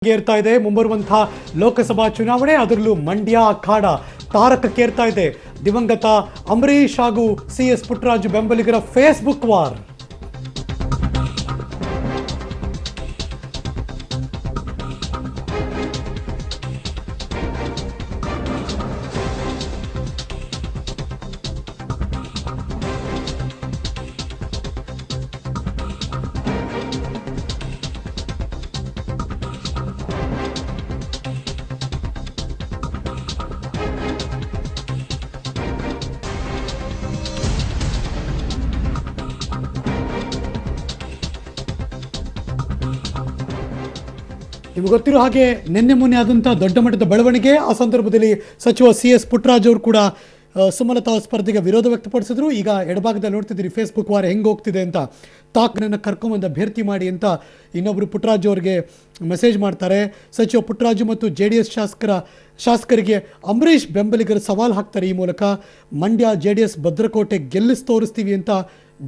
ಏರ್ತಾ ಇದೆ ಮುಂಬರುವಂತಹ ಲೋಕಸಭಾ ಚುನಾವಣೆ, ಅದರಲ್ಲೂ ಮಂಡ್ಯ ಅಖಾಡ ತಾರಕಕ್ಕೇರ್ತಾ ಇದೆ. ದಿವಂಗತ ಅಂಬರೀಶ್ ಹಾಗೂ CS ಪುಟ್ಟರಾಜು ಬೆಂಬಲಿಗರ ಫೇಸ್ಬುಕ್ ವಾರ್. ನಿಮಗೆ ಗೊತ್ತಿರೋ ಹಾಗೆ ನಿನ್ನೆ ಮೊನ್ನೆ ಆದಂಥ ದೊಡ್ಡ ಮಟ್ಟದ ಬೆಳವಣಿಗೆ, ಆ ಸಂದರ್ಭದಲ್ಲಿ ಸಚಿವ CS ಪುಟ್ಟರಾಜು ಅವರು ಕೂಡ ಸುಮಲತಾ ಸ್ಪರ್ಧೆಗೆ ವಿರೋಧ ವ್ಯಕ್ತಪಡಿಸಿದ್ರು. ಈಗ ಎಡಭಾಗದಲ್ಲಿ ನೋಡ್ತಿದ್ದೀರಿ ಫೇಸ್ಬುಕ್ ವಾರ ಹೆಂಗೆ ಹೋಗ್ತಿದೆ ಅಂತ. ತಾಕನನ್ನು ಕರ್ಕೊಂಬಂದು ಅಭ್ಯರ್ಥಿ ಮಾಡಿ ಅಂತ ಇನ್ನೊಬ್ಬರು ಪುಟ್ಟರಾಜು ಅವರಿಗೆ ಮೆಸೇಜ್ ಮಾಡ್ತಾರೆ. ಸಚಿವ ಪುಟ್ಟರಾಜು ಮತ್ತು JDS ಶಾಸಕರಿಗೆ ಅಂಬರೀಶ್ ಬೆಂಬಲಿಗರು ಸವಾಲು ಹಾಕ್ತಾರೆ. ಈ ಮೂಲಕ ಮಂಡ್ಯ JDS ಭದ್ರಕೋಟೆ ಗೆಲ್ಲಿಸಿ ತೋರಿಸ್ತೀವಿ ಅಂತ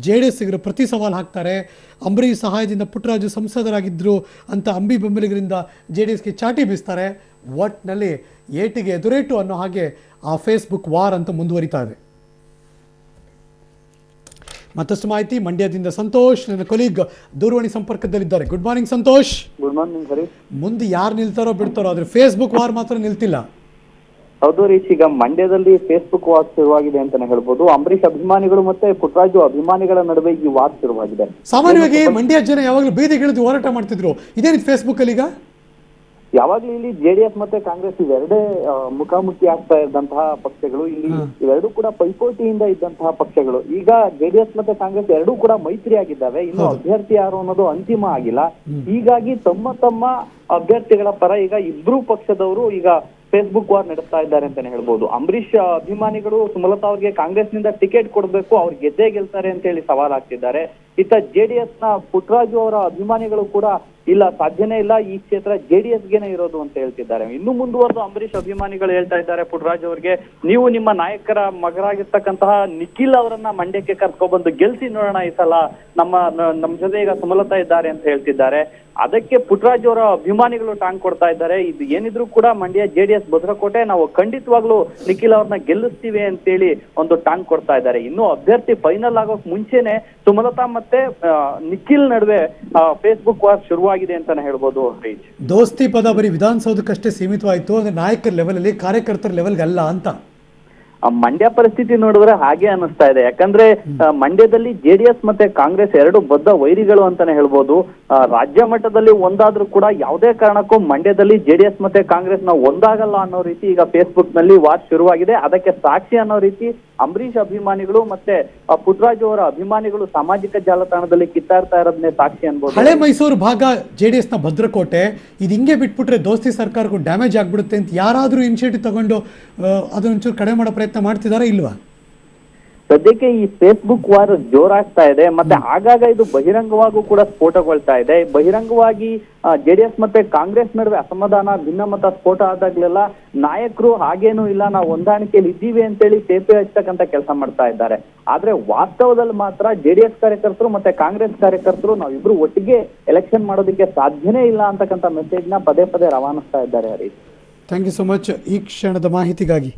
JDSಗರು ಪ್ರತಿ ಸವಾಲು ಹಾಕ್ತಾರೆ. ಅಂಬರೀಶ್ ಸಹಾಯದಿಂದ ಪುಟ್ಟರಾಜು ಸಂಸದರಾಗಿದ್ದರು ಅಂತ ಅಂಬಿ ಬೆಂಬಲಿಗರಿಂದ JDSಗೆ ಚಾಟಿ ಬೀಸ್ತಾರೆ. ಒಟ್ನಲ್ಲಿ ಏಟಿಗೆ ಎದುರೇಟು ಅನ್ನೋ ಹಾಗೆ ಆ ಫೇಸ್ಬುಕ್ ವಾರ್ ಅಂತ ಮುಂದುವರಿತಾ ಇದೆ. ಮತ್ತಷ್ಟು ಮಾಹಿತಿ ಮಂಡ್ಯದಿಂದ ಸಂತೋಷ್, ನನ್ನ ಕೊಲೀಗ್ ದೂರವಾಣಿ ಸಂಪರ್ಕದಲ್ಲಿದ್ದಾರೆ. Good morning Santosh. Good morning Harish. ಮುಂದೆ ಯಾರು ನಿಲ್ತಾರೋ ಬಿಡ್ತಾರೋ, ಆದ್ರೆ ಫೇಸ್ಬುಕ್ ವಾರ್ ಮಾತ್ರ ನಿಲ್ತಿಲ್ಲ. ಹೌದು ಹರೀಶ್, ಈಗ ಮಂಡ್ಯದಲ್ಲಿ ಫೇಸ್ಬುಕ್ ವಾರ್ ಶುರುವಾಗಿದೆ ಅಂತಾನೆ ಹೇಳ್ಬೋದು. ಅಂಬರೀಶ್ ಅಭಿಮಾನಿಗಳು ಮತ್ತೆ ಪುಟ್ಟರಾಜು ಅಭಿಮಾನಿಗಳ ನಡುವೆ ಈ ವಾರ್ ಶುರುವಾಗಿದೆ. ಸಾಮಾನ್ಯವಾಗಿ ಮಂಡ್ಯ ಜನ ಯಾವಾಗಲೂ ಬೀದಿಗಿಳಿದು ಹೋರಾಟ ಮಾಡ್ತಿದ್ರು, ಇದೇನಿತ್ತು ಫೇಸ್ಬುಕ್ ಅಲ್ಲಿ ಈಗ? ಯಾವಾಗ್ಲೂ ಇಲ್ಲಿ JDS ಮತ್ತೆ ಕಾಂಗ್ರೆಸ್ ಇವೆರಡೇ ಮುಖಾಮುಖಿ ಆಗ್ತಾ ಇದ್ದಂತಹ ಪಕ್ಷಗಳು. ಇಲ್ಲಿ ಇವೆರಡೂ ಕೂಡ ಪೈಪೋಟಿಯಿಂದ ಇದ್ದಂತಹ ಪಕ್ಷಗಳು. ಈಗ JDS ಮತ್ತೆ ಕಾಂಗ್ರೆಸ್ ಎರಡೂ ಕೂಡ ಮೈತ್ರಿ ಆಗಿದ್ದಾವೆ. ಇನ್ನು ಅಭ್ಯರ್ಥಿ ಯಾರು ಅನ್ನೋದು ಅಂತಿಮ ಆಗಿಲ್ಲ. ಹೀಗಾಗಿ ತಮ್ಮ ಅಭ್ಯರ್ಥಿಗಳ ಪರ ಈಗ ಇಬ್ರು ಪಕ್ಷದವರು ಈಗ ಫೇಸ್ಬುಕ್ ವಾರ್ ನಡೆಸ್ತಾ ಇದ್ದಾರೆ ಅಂತಾನೆ ಹೇಳ್ಬೋದು. ಅಂಬರೀಶ್ ಅಭಿಮಾನಿಗಳು ಸುಮಲತಾ ಅವ್ರಿಗೆ ಕಾಂಗ್ರೆಸ್ನಿಂದ ಟಿಕೆಟ್ ಕೊಡಬೇಕು, ಅವ್ರು ಗೆದ್ದೇ ಗೆಲ್ತಾರೆ ಅಂತ ಹೇಳಿ ಸವಾಲ್ ಹಾಕ್ತಿದ್ದಾರೆ. ಇತ್ತ JDS ನ ಪುಟ್ಟರಾಜು ಅವರ ಅಭಿಮಾನಿಗಳು ಕೂಡ ಇಲ್ಲ, ಸಾಧ್ಯನೇ ಇಲ್ಲ, ಈ ಕ್ಷೇತ್ರ JDSಗೆನೆ ಇರೋದು ಅಂತ ಹೇಳ್ತಿದ್ದಾರೆ. ಇನ್ನು ಮುಂದುವರೆದು ಅಂಬರೀಶ್ ಅಭಿಮಾನಿಗಳು ಹೇಳ್ತಾ ಇದ್ದಾರೆ ಪುಟ್ಟರಾಜು ಅವರಿಗೆ, ನೀವು ನಿಮ್ಮ ನಾಯಕರ ಮಗರಾಗಿರ್ತಕ್ಕಂತಹ ನಿಖಿಲ್ ಅವರನ್ನ ಮಂಡ್ಯಕ್ಕೆ ಕರ್ಕೊಬಂದು ಗೆಲ್ಸಿ ನೋಡೋಣ, ಈ ಸಲ ನಮ್ಮ ಜೊತೆ ಈಗ ಸುಮಲತಾ ಇದ್ದಾರೆ ಅಂತ ಹೇಳ್ತಿದ್ದಾರೆ. ಅದಕ್ಕೆ ಪುಟ್ಟರಾಜು ಅವರ ಅಭಿಮಾನಿಗಳು ಟಾಂಗ್ ಕೊಡ್ತಾ ಇದ್ದಾರೆ. ಇದು ಏನಿದ್ರು ಕೂಡ ಮಂಡ್ಯ JDS ಭದ್ರಕೋಟೆ, ನಾವು ಖಂಡಿತವಾಗ್ಲೂ ನಿಖಿಲ್ ಅವ್ರನ್ನ ಗೆಲ್ಲಿಸ್ತೀವಿ ಅಂತೇಳಿ ಒಂದು ಟಾಂಗ್ ಕೊಡ್ತಾ ಇದ್ದಾರೆ. ಇನ್ನು ಅಭ್ಯರ್ಥಿ ಫೈನಲ್ ಆಗೋಕ್ ಮುಂಚೆನೆ ಸುಮಲತಾ ಮತ್ತೆ ನಿಖಿಲ್ ನಡುವೆ ಫೇಸ್ಬುಕ್ ವಾರ್ ಶುರುವಾಗಿದೆ ಅಂತಾನೆ ಹೇಳ್ಬೋದು ಹರೀಶ್. ದೋಸ್ತಿ ಪದ ಬರೀ ವಿಧಾನಸೌಧಕ್ಕಷ್ಟೇ ಸೀಮಿತವಾಯಿತು, ಅಂದ್ರೆ ನಾಯಕರ ಲೆವೆಲ್ ಅಲ್ಲಿ, ಕಾರ್ಯಕರ್ತರ ಲೆವೆಲ್ಗೆ ಅಲ್ಲ ಅಂತ. ಮಂಡ್ಯ ಪರಿಸ್ಥಿತಿ ನೋಡಿದ್ರೆ ಹಾಗೆ ಅನಿಸ್ತಾ ಇದೆ. ಯಾಕಂದ್ರೆ ಮಂಡ್ಯದಲ್ಲಿ JDS ಮತ್ತೆ ಕಾಂಗ್ರೆಸ್ ಎರಡು ಬದ್ಧ ವೈರಿಗಳು ಅಂತಾನೆ ಹೇಳ್ಬೋದು. ರಾಜ್ಯ ಮಟ್ಟದಲ್ಲಿ ಒಂದಾದ್ರೂ ಕೂಡ ಯಾವುದೇ ಕಾರಣಕ್ಕೂ ಮಂಡ್ಯದಲ್ಲಿ JDS ಮತ್ತೆ ಕಾಂಗ್ರೆಸ್ ನಾವು ಒಂದಾಗಲ್ಲ ಅನ್ನೋ ರೀತಿ ಈಗ ಫೇಸ್ಬುಕ್ ನಲ್ಲಿ ವಾರ್ ಶುರುವಾಗಿದೆ. ಅದಕ್ಕೆ ಸಾಕ್ಷಿ ಅನ್ನೋ ರೀತಿ ಅಂಬರೀಶ್ ಅಭಿಮಾನಿಗಳು ಮತ್ತೆ ಪುಟ್ಟರಾಜು ಅವರ ಅಭಿಮಾನಿಗಳು ಸಾಮಾಜಿಕ ಜಾಲತಾಣದಲ್ಲಿ ಕಿತ್ತಾಡ್ತಾ ಇರೋದನ್ನೇ ಸಾಕ್ಷಿ ಅನ್ಬೋದು. ಹಳೆ ಮೈಸೂರು ಭಾಗ JDS ನ ಭದ್ರಕೋಟೆ, ಇದು ಹಿಂಗೆ ಬಿಟ್ಬಿಟ್ರೆ ದೋಸ್ತಿ ಸರ್ಕಾರಕ್ಕೂ ಡ್ಯಾಮೇಜ್ ಆಗ್ಬಿಡುತ್ತೆ ಅಂತ ಯಾರಾದ್ರೂ ಇನಿಷಿಯೇಟಿವ್ ತಗೊಂಡು ಅದೊಂಚೂರು ಕಡಿಮೆ ಮಾಡೋ ಪ್ರಯತ್ನ ಮಾಡ್ತಿದಾರಾ ಇಲ್ವಾ? ಸದ್ಯಕ್ಕೆ ಈ ಫೇಸ್ಬುಕ್ ವಾರ್ ಜೋರಾಗ್ತಾ ಇದೆ. ಮತ್ತೆ ಆಗಾಗ ಇದು ಬಹಿರಂಗವಾಗೂ ಕೂಡ ಸ್ಫೋಟಗೊಳ್ತಾ ಇದೆ. ಬಹಿರಂಗವಾಗಿ JDS ಮತ್ತೆ ಕಾಂಗ್ರೆಸ್ ನಡುವೆ ಅಸಮಾಧಾನ, ಭಿನ್ನಮತ ಸ್ಫೋಟ ಆದಾಗ್ಲೆಲ್ಲ ನಾಯಕರು ಹಾಗೇನೂ ಇಲ್ಲ, ನಾವು ಹೊಂದಾಣಿಕೆಯಲ್ಲಿ ಇದ್ದೀವಿ ಅಂತೇಳಿ ತೇಪೆ ಹಚ್ಚತಕ್ಕಂತ ಕೆಲಸ ಮಾಡ್ತಾ ಇದ್ದಾರೆ. ಆದ್ರೆ ವಾಸ್ತವದಲ್ಲಿ ಮಾತ್ರ JDS ಕಾರ್ಯಕರ್ತರು ಮತ್ತೆ ಕಾಂಗ್ರೆಸ್ ಕಾರ್ಯಕರ್ತರು ನಾವಿಬ್ರು ಒಟ್ಟಿಗೆ ಎಲೆಕ್ಷನ್ ಮಾಡೋದಕ್ಕೆ ಸಾಧ್ಯನೇ ಇಲ್ಲ ಅಂತಕ್ಕಂಥ ಮೆಸೇಜ್ ನ ಪದೇ ಪದೇ ರವಾನಿಸ್ತಾ ಇದ್ದಾರೆ Harish. Thank you so much ಈ ಕ್ಷಣದ ಮಾಹಿತಿಗಾಗಿ.